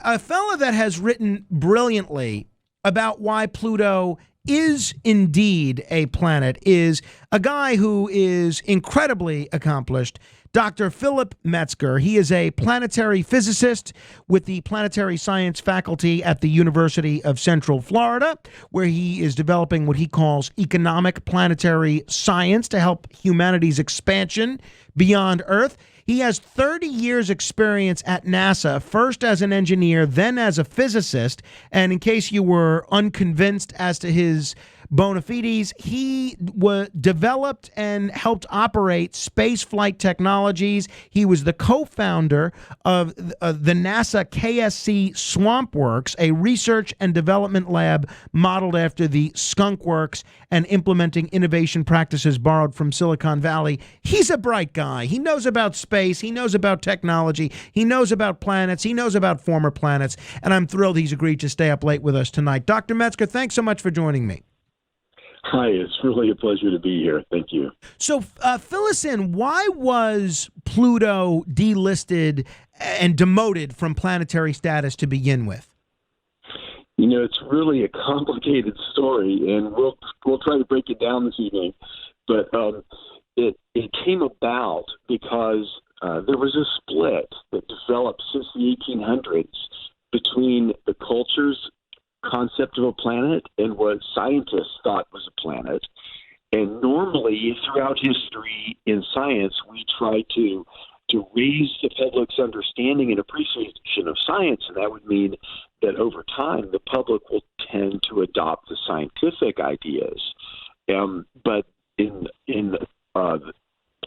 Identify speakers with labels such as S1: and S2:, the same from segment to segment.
S1: a fella that has written brilliantly about why Pluto is indeed a planet is a guy who is incredibly accomplished, Dr. Philip Metzger. He is a planetary physicist with the planetary science faculty at the University of Central Florida, where he is developing what he calls economic planetary science to help humanity's expansion beyond Earth. He has 30 years experience at NASA, first as an engineer, then as a physicist. And in case you were unconvinced as to his bona fides, he developed and helped operate space flight technologies. He was the co-founder of the NASA KSC Swamp Works, a research and development lab modeled after the Skunk Works and implementing innovation practices borrowed from Silicon Valley. He's a bright guy. He knows about space. He knows about technology. He knows about planets. He knows about former planets. And I'm thrilled he's agreed to stay up late with us tonight. Dr. Metzger, thanks so much for joining me.
S2: Hi, it's really a pleasure to be here. Thank you.
S1: So fill us in. Why was Pluto delisted and demoted from planetary status to begin with?
S2: You know, it's really a complicated story, and we'll try to break it down this evening. But it came about because there was a split that developed since the 1800s between the culture's concept of a planet and what scientists thought was a planet. And normally, throughout history in science, we try to raise the public's understanding and appreciation of science, and that would mean that over time the public will tend to adopt the scientific ideas. But in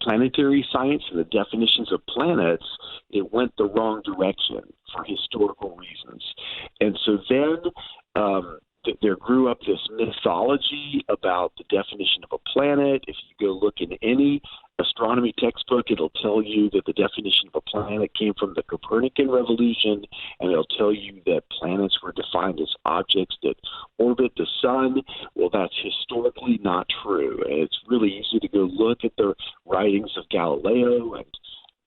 S2: planetary science and the definitions of planets, it went the wrong direction for historical reasons. And so then there grew up this mythology about the definition of a planet. If you go look in any astronomy textbook, it'll tell you that the definition of a planet came from the Copernican revolution, and it'll tell you that planets were defined as objects that orbit the sun. Well, that's historically not true. And it's really easy to go look at the writings of Galileo and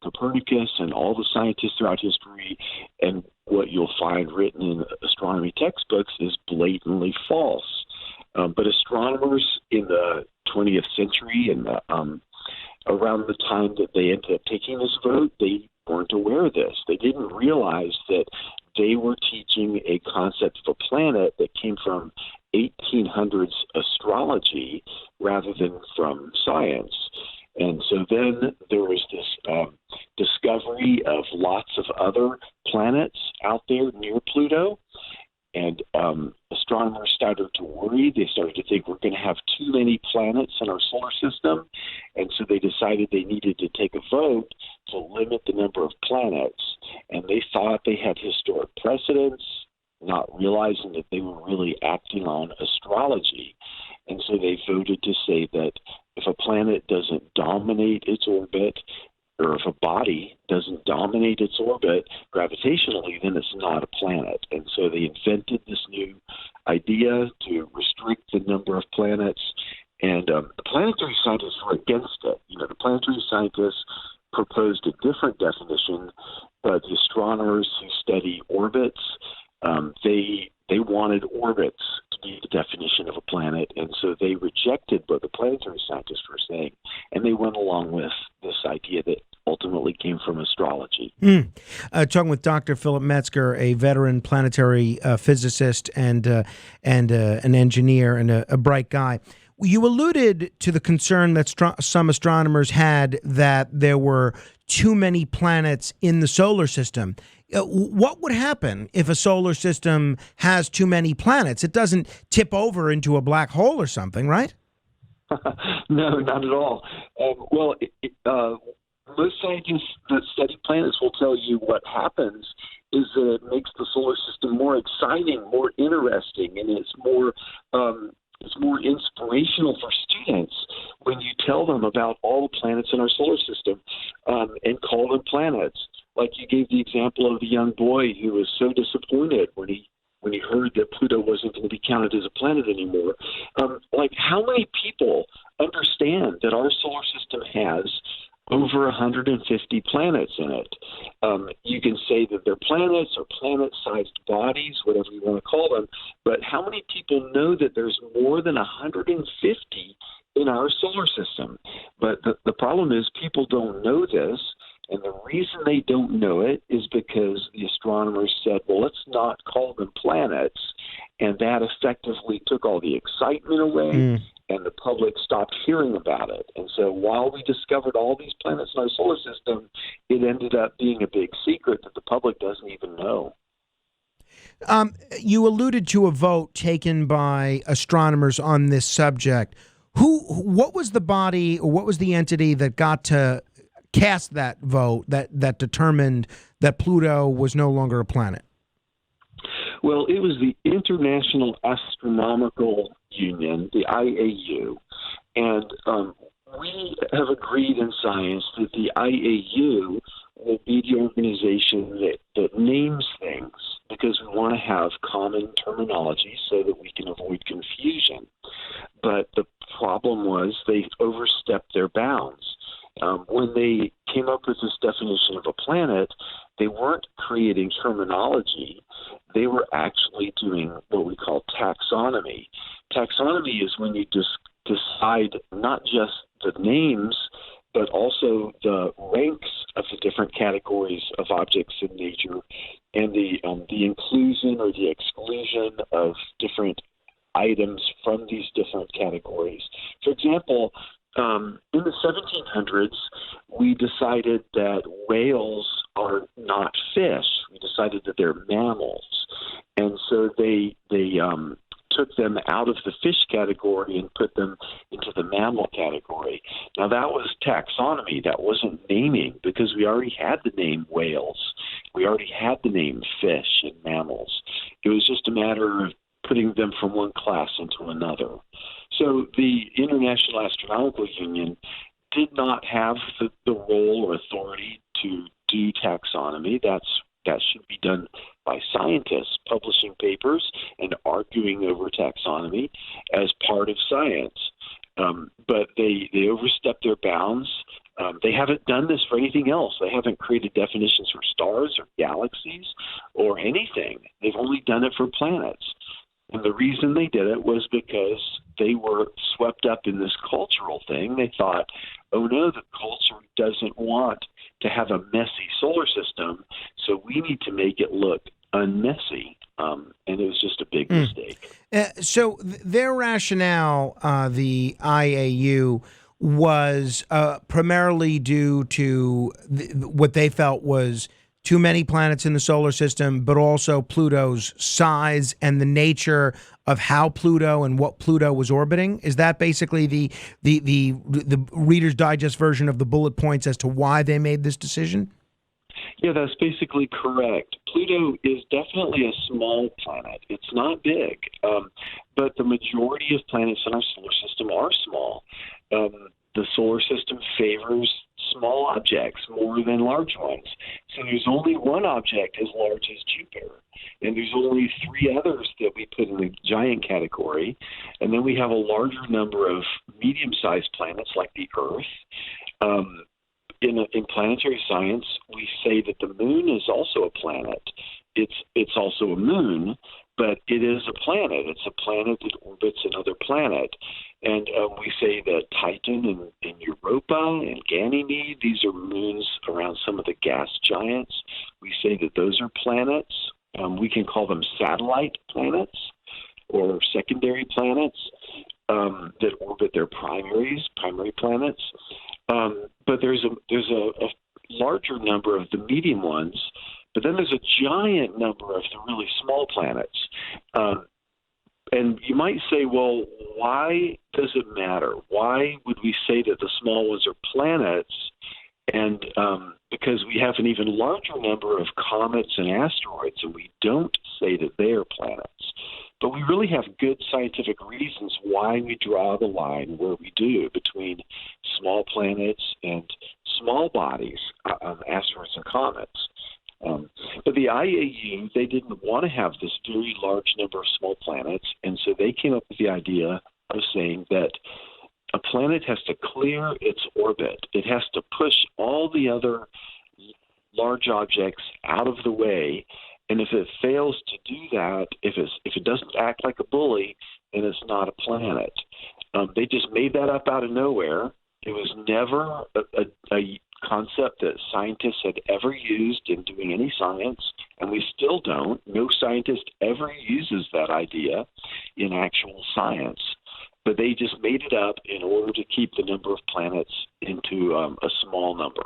S2: Copernicus and all the scientists throughout history, and what you'll find written in astronomy textbooks is blatantly false. But astronomers in the 20th century and around the time that they ended up taking this vote, they weren't aware of this. They didn't realize that they were teaching a concept of a planet that came from 1800s astrology rather than from science. And so then there was this discovery of lots of other planets out there near Pluto. And astronomers started to worry. They started to think we're going to have too many planets in our solar system. And so they decided they needed to take a vote to limit the number of planets. And they thought they had historic precedents, not realizing that they were really acting on astrology. And so they voted to say that if a planet doesn't dominate its orbit, or if a body doesn't dominate its orbit gravitationally, then it's not a planet. And so they invented this new idea to restrict the number of planets. And the planetary scientists were against it. You know, the planetary scientists proposed a different definition, but the astronomers who study orbits, they wanted orbits to be the definition of a planet, and so they rejected what the planetary scientists were saying, and they went along with this idea that ultimately came from astrology.
S1: Talking with Dr. Philip Metzger, a veteran planetary physicist and an engineer and a bright guy. You alluded to the concern that some astronomers had that there were too many planets in the solar system. What would happen if a solar system has too many planets? It doesn't tip over into a black hole or something, right?
S2: No, not at all. Most scientists that study planets will tell you what happens is that it makes the solar system more exciting, more interesting, and it's more inspirational for students when you tell them about all the planets in our solar system and call them planets. Like you gave the example of the young boy who was so disappointed when he heard that Pluto wasn't going to be counted as a planet anymore. Like how many people understand that our solar system has over 150 planets in it. You can say that they're planets or planet-sized bodies, whatever you want to call them, but how many people know that there's more than 150 in our solar system? But the problem is people don't know this, and the reason they don't know it is because the astronomers said, well, let's not call them planets, and that effectively took all the excitement away, and the public stopped hearing about it. And so while we discovered all these planets in our solar system, it ended up being a big secret that the public doesn't even know.
S1: You alluded to a vote taken by astronomers on this subject. What was the body, or what was the entity that got to cast that vote that determined that Pluto was no longer a planet?
S2: Well, it was the International Astronomical Union, the IAU, and we have agreed in science that the IAU will be the organization that names things, because we want to have common terminology so that we can avoid confusion. But the problem was they overstepped their bounds. When they came up with this definition of a planet, they weren't creating terminology. They were actually doing what we call taxonomy. Taxonomy is when you just decide not just the names, but also the ranks of the different categories of objects in nature, and the inclusion or the exclusion of different items from these different categories. For example, in the 1700s, we decided that whales are not fish. We decided that they're mammals. And so they took them out of the fish category and put them into the mammal category. Now, that was taxonomy. That wasn't naming, because we already had the name whales. We already had the name fish and mammals. It was just a matter of putting them from one class into another. So the International Astronomical Union did not have the role or authority to do taxonomy. That should be done by scientists publishing papers and arguing over taxonomy as part of science. But they overstepped their bounds. They haven't done this for anything else. They haven't created definitions for stars or galaxies or anything. They've only done it for planets. And the reason they did it was because they were swept up in this cultural thing. They thought, oh no, the culture doesn't want to have a messy solar system, so we need to make it look unmessy. And it was just a big mistake.
S1: So their rationale, the IAU, was primarily due to what they felt was too many planets in the solar system, but also Pluto's size and the nature of how Pluto and what Pluto was orbiting. Is that basically the Reader's Digest version of the bullet points as to why they made this decision?
S2: Yeah, that's basically correct. Pluto is definitely a small planet. It's not big, but the majority of planets in our solar system are small. The solar system favors small objects more than large ones. So there's only one object as large as Jupiter, and there's only three others that we put in the giant category. And then we have a larger number of medium-sized planets like the Earth. In planetary science, we say that the moon is also a planet. It's also a moon, but it is a planet. It's a planet that orbits another planet. And we say that Titan and Europa and Ganymede, these are moons around some of the gas giants. We say that those are planets. We can call them satellite planets or secondary planets that orbit their primary planets. But there's a larger number of the medium ones, but then there's a giant number of the really small planets. And you might say, well, why does it matter? Why would we say that the small ones are planets? And because we have an even larger number of comets and asteroids, and we don't say that they are planets. But we really have good scientific reasons why we draw the line where we do between small planets and small bodies, asteroids and comets. But the IAU, they didn't want to have this very large number of small planets, and so they came up with the idea of saying that a planet has to clear its orbit. It has to push all the other large objects out of the way. And if it fails to do that, if it doesn't act like a bully, then it's not a planet. They just made that up out of nowhere. It was never a concept that scientists had ever used in doing any science, and we still don't. No scientist ever uses that idea in actual science. But they just made it up in order to keep the number of planets into a small number.